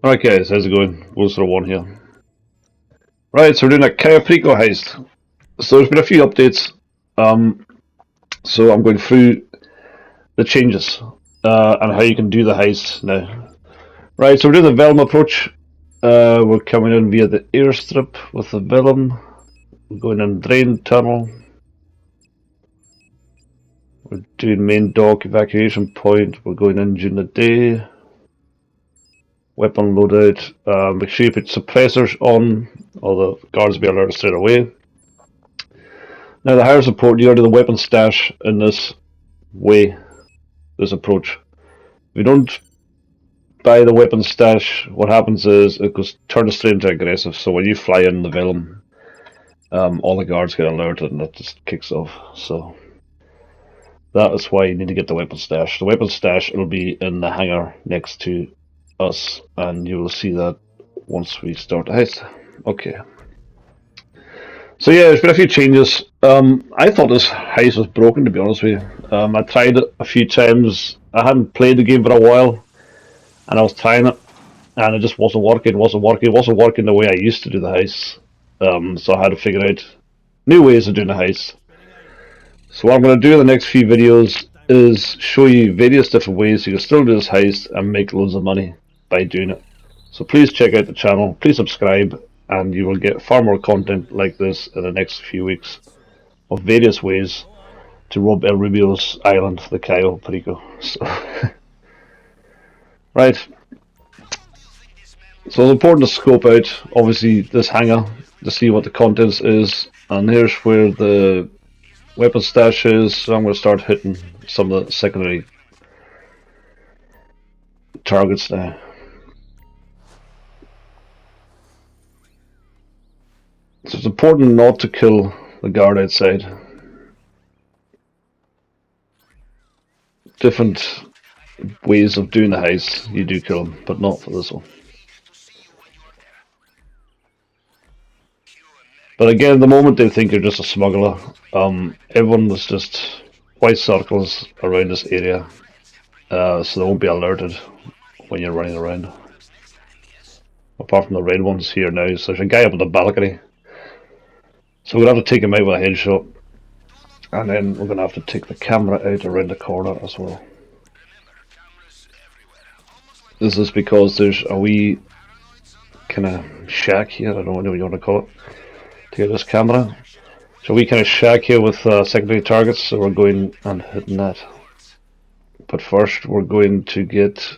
Alright guys, how's it going? Wolves01 here. Right, so we're doing a cayo perico heist. So there's been a few updates. Um, so I'm going through the changes and how you can do the heist now. Right, so we're doing the vellum approach. We're coming in via the airstrip with the vellum. We're going in drain tunnel. We're doing main dock evacuation point. We're going in during the day. Weapon loadout. Make sure you put suppressors on, or the guards will be alerted straight away. Now the higher support, you go to the weapon stash in this way, this approach. If you don't buy the weapon stash, what happens is it goes turns straight into aggressive. So when you fly in the vellum, all the guards get alerted and it just kicks off. So that is why you need to get the weapon stash. The weapon stash will be in the hangar next to us, and you will see that once we start the heist. Okay. So yeah, there's been a few changes. I thought this heist was broken, to be honest with you. I tried it a few times. I hadn't played the game for a while, and I was trying it, and it just wasn't working. It wasn't working the way I used to do the heists. So I had to figure out new ways of doing the heist. So what I'm going to do in the next few videos is show you various different ways you can still do this heist and make loads of money by doing it. So please check out the channel, please subscribe, and you will get far more content like this in the next few weeks of various ways to rob El Rubio's island, the Cayo Perico. So, right. So it's important to scope out, obviously, this hangar to see what the contents is, and here's where the weapon stash is. So I'm going to start hitting some of the secondary targets now. So it's important not to kill the guard outside. Different ways of doing the heist, you do kill them, but not for this one. But again, the moment they think you're just a smuggler, everyone was just white circles around this area, so they won't be alerted when you're running around. Apart from the red ones here now, so there's a guy up on the balcony. So we're going to have to take him out with a headshot, and then we're going to have to take the camera out around the corner as well. This is because there's a wee kind of shack here, I don't know what you want to call it, to get this camera. So we kind of shack here with secondary targets, so we're going and hitting that. But first we're going to get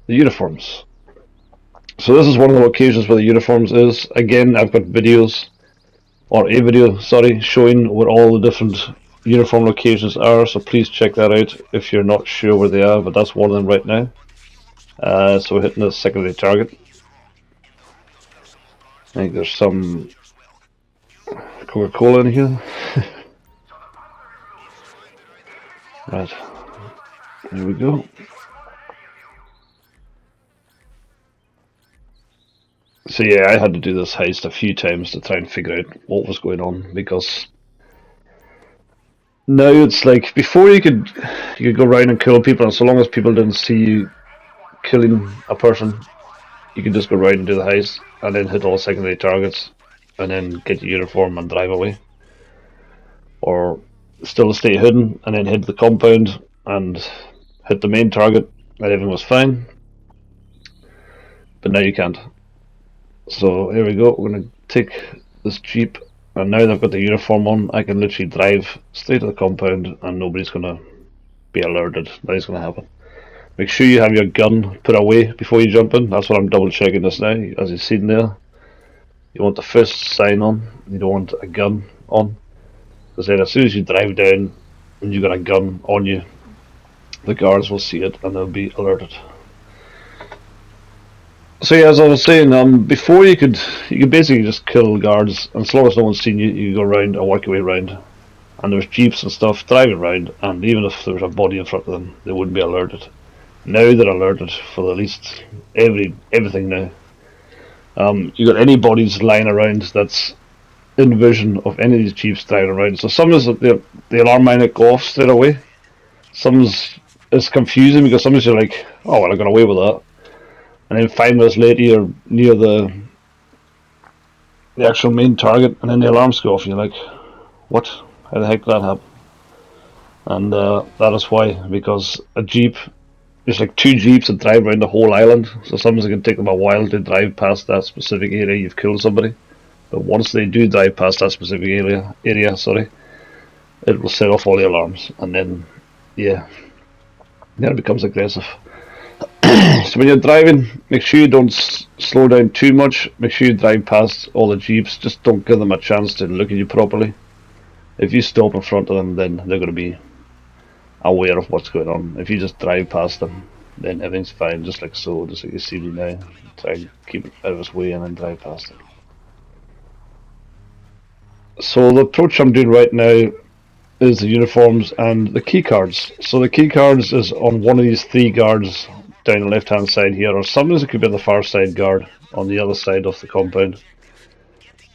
the uniforms. So this is one of the locations where the uniforms is. Again, I've got videos, or a video, sorry, showing where all the different uniform locations are, so please check that out if you're not sure where they are, but that's one of them right now. So we're hitting the secondary target. I think there's some Coca-Cola in here. Right, here we go. So yeah, I had to do this heist a few times to try and figure out what was going on, because now it's like before you could go around and kill people, and so long as people didn't see you killing a person, you could just go around and do the heist and then hit all secondary targets and then get your uniform and drive away, or still stay hidden and then hit the compound and hit the main target and everything was fine. But now you can't. So here we go, we're going to take this jeep, and now that I've got the uniform on, I can literally drive straight to the compound and nobody's going to be alerted. Nothing's going to happen. Make sure you have your gun put away before you jump in. That's what I'm double checking this now, as you've seen there. You want the first sign on, you don't want a gun on, because then as soon as you drive down and you've got a gun on you, the guards will see it and they'll be alerted. So yeah, as I was saying, before you could basically just kill guards, and as long as no one's seen you, you go around and work your way around. And there's jeeps and stuff driving around, and even if there was a body in front of them, they wouldn't be alerted. Now they're alerted for at least everything now. You got any bodies lying around that's in vision of any of these jeeps driving around. So some is the alarm might go off straight away. Some is confusing because sometimes you're like, oh well, I got away with that. and then 5 minutes later you're near the actual main target, and then the alarms go off. You're like, what? How the heck did that happen? And that is why, because a jeep, there's like 2 jeeps that drive around the whole island, so sometimes it can take them a while to drive past that specific area you've killed somebody. But once they do drive past that specific area, it will set off all the alarms, and then, yeah, then it becomes aggressive. So when you're driving, make sure you don't slow down too much. Make sure you drive past all the jeeps. Just don't give them a chance to look at you properly. If you stop in front of them, then they're going to be aware of what's going on. If you just drive past them, then everything's fine, just like so, just like you see me now. Try and keep it out of his way and then drive past them. So the approach I'm doing right now is the uniforms and the key cards. So the key cards is on one of these 3 guards down the left hand side here, or sometimes it could be on the far side guard on the other side of the compound.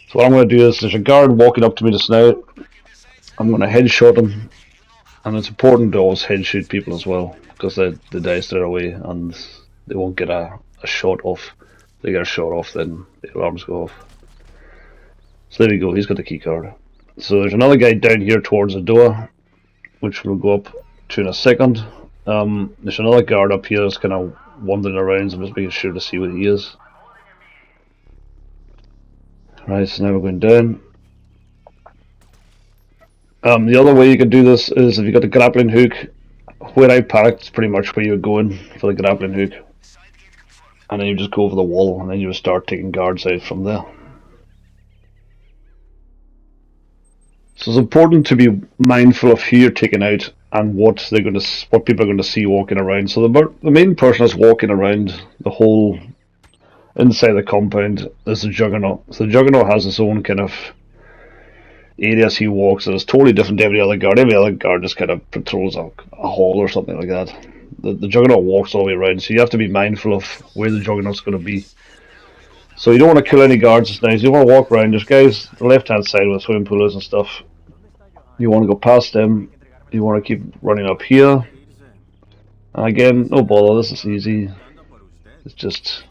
So what I'm going to do is, there's a guard walking up to me just now. I'm going to headshot him, and it's important to always headshot people as well, because they die straight away and they won't get a shot off. If they get a shot off, then the alarms go off. So there we go, he's got the key card. So there's another guy down here towards the door, which we'll go up to in a second. There's another guard up here that's kind of wandering around, so I'm just making sure to see what he is. Right, so now we're going down. The other way you can do this is if you've got the grappling hook, where I parked is pretty much where you're going for the grappling hook. And then you just go over the wall, and then you start taking guards out from there. So it's important to be mindful of who you're taking out and what people are going to see walking around. So the main person that's walking around the whole inside the compound is the Juggernaut. So the Juggernaut has his own kind of areas he walks, and it's totally different to every other guard. Every other guard just kind of patrols a hall or something like that. The Juggernaut walks all the way around, so you have to be mindful of where the Juggernaut's going to be. So you don't want to kill any guards just now. You want to walk around. There's guys the left hand side with swimming pools and stuff. You want to go past them. You want to keep running up here. And again, no bother, this is easy. It's just,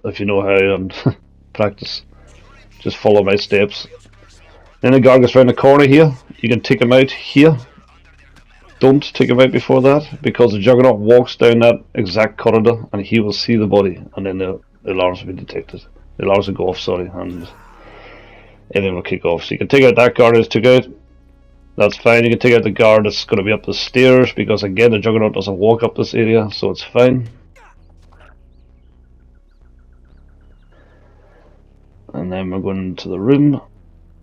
if you know how and practice, just follow my steps. Then the guard goes around the corner here. You can take him out here. Don't take him out before that, because the Juggernaut walks down that exact corridor and he will see the body, and then the alarms will be detected. The alarms will go off, and everything will kick off. So you can take out that guard that's took out. That's fine. You can take out the guard that's going to be up the stairs, because again the Juggernaut doesn't walk up this area, so it's fine. And then we're going into the room,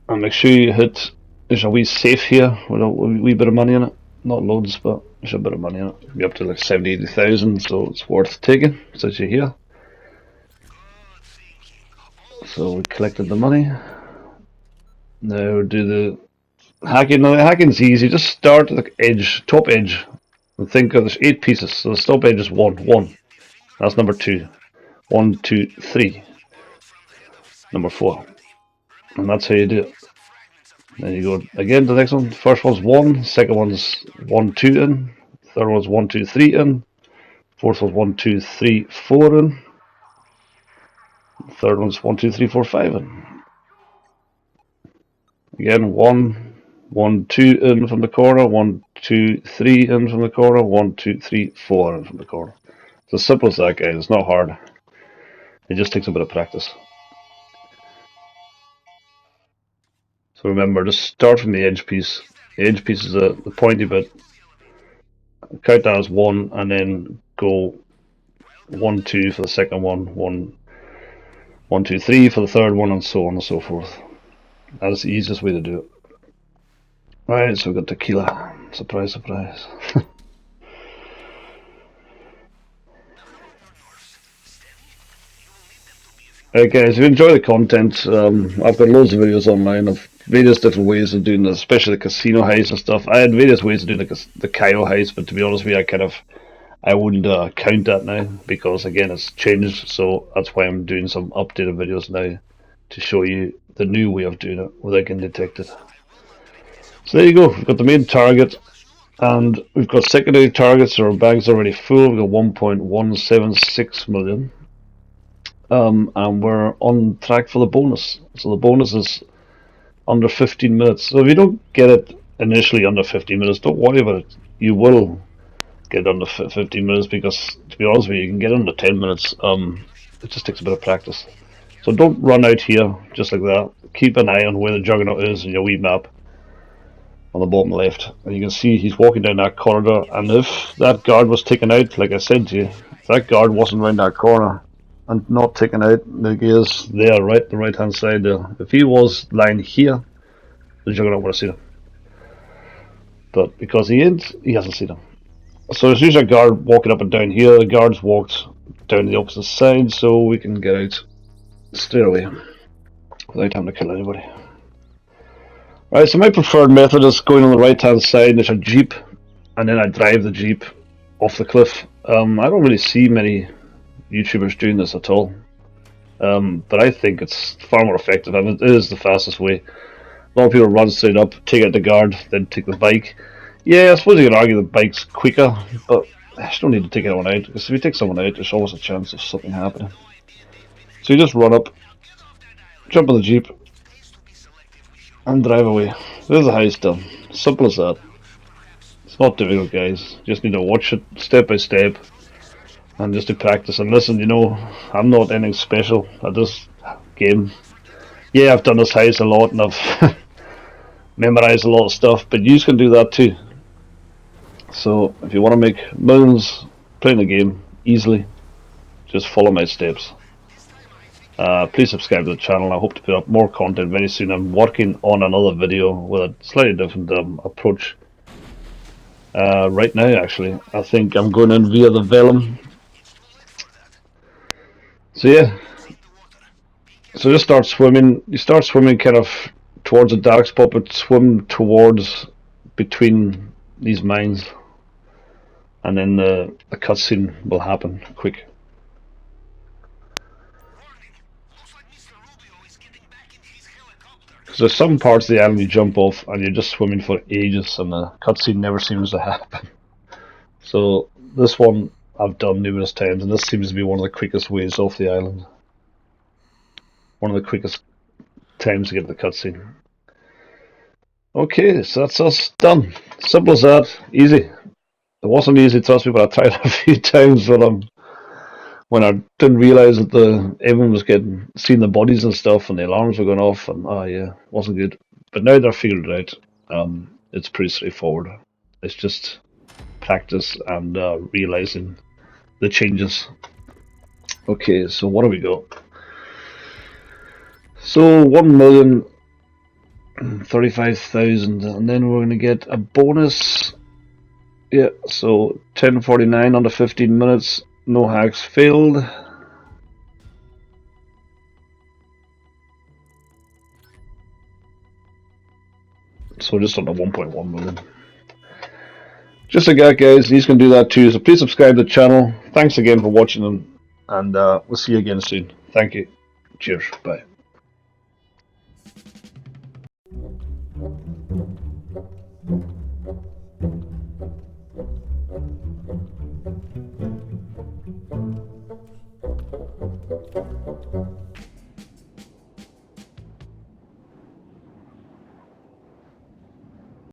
and make sure you hit. There's a wee safe here with a wee bit of money in it. Not loads, but there's a bit of money in it. It'll be up to like 70,000, so it's worth taking since you're here. So we collected the money. Now we'll do the hacking. Now the hacking's easy. Just start at the edge, top edge, and think of there's 8 pieces. So the top edge is 1. That's number 2. 1, 2, 3. Number 4. And that's how you do it. Then you go again to the next one. First one's 1, second one's 1, 2 in, third one's 1, 2, 3 in, fourth one's 1, 2, 3, 4 in, third one's 1, 2, 3, 4, 5 in. Again, 1, 1, 2 in from the corner, 1, 2, 3 in from the corner, 1, 2, 3, 4 in from the corner. It's as simple as that, guys. It's not hard. It just takes a bit of practice. So remember, just start from the edge piece. The edge piece is the pointy bit. Count down as 1, and then go 1, 2 for the second one, 1, 2, 3 for the third one, and so on and so forth. That is the easiest way to do it. Right, so we've got tequila. Surprise, surprise. Right guys, if you enjoy the content, I've got loads of videos online of various different ways of doing this, especially the casino heist and stuff. I had various ways of doing the cayo heist, but to be honest with you, I wouldn't count that now, because again it's changed, so that's why I'm doing some updated videos now to show you the new way of doing it without getting detected. So there you go, we've got the main target, and we've got secondary targets. Our bag's already full. We've got 1.176 million. and we're on track for the bonus. So the bonus is under 15 minutes. So if you don't get it initially under 15 minutes, don't worry about it. You will get under 15 minutes because, to be honest with you, you can get under 10 minutes. It just takes a bit of practice. So don't run out here just like that. Keep an eye on where the juggernaut is in your wee map on the bottom left. And you can see he's walking down that corridor. And if that guard was taken out, like I said to you, if that guard wasn't around that corner and not taken out, like he is there, right, the right hand side there. If he was lying here, the juggernaut would have seen him. But because he ain't, he hasn't seen him. So there's usually a guard walking up and down here. The guard's walked down the opposite side, so we can get out straight away without having to kill anybody. Right, so my preferred method is going on the right hand side. There's a jeep, and then I drive the jeep off the cliff. I don't really see many YouTubers doing this at all, but I think it's far more effective, and it is the fastest way. A lot of people run straight up, take out the guard, then take the bike. Yeah, I suppose you can argue the bike's quicker, but I just don't need to take anyone out, because if you take someone out, there's always a chance of something happening. So you just run up, jump on the jeep, and drive away. There's the heist done. Simple as that. It's not difficult, guys. You just need to watch it step by step, and just to practice. And listen, you know, I'm not anything special at this game. Yeah, I've done this heist a lot, and I've memorized a lot of stuff, but you can do that too. So if you want to make millions playing the game easily, just follow my steps. Please subscribe to the channel. I hope to put up more content very soon. I'm working on another video with a slightly different approach right now, actually. I think I'm going in via the Vellum. So yeah, so just start swimming. You start swimming kind of towards a dark spot, but swim towards between these mines, and then the cutscene will happen quick. Because there's some parts of the island you jump off and you're just swimming for ages, and the cutscene never seems to happen. So this one I've done numerous times, and this seems to be one of the quickest ways off the island. One of the quickest times to get to the cutscene. Okay, so that's us done. Simple as that. Easy. It wasn't easy, trust me, but I tried a few times when I didn't realise that everyone was seeing the bodies and stuff, and the alarms were going off, and yeah, wasn't good. But now they're figured it out. It's pretty straightforward. It's just practice and realising the changes. Okay, so what do we got? So 1,035,000, and then we're going to get a bonus. Yeah, so 1049 under 15 minutes. No hacks failed. So just under 1.1 million. Just like that, guys. He's going to do that too. So please subscribe to the channel. Thanks again for watching, and we'll see you again soon. Thank you. Cheers. Bye.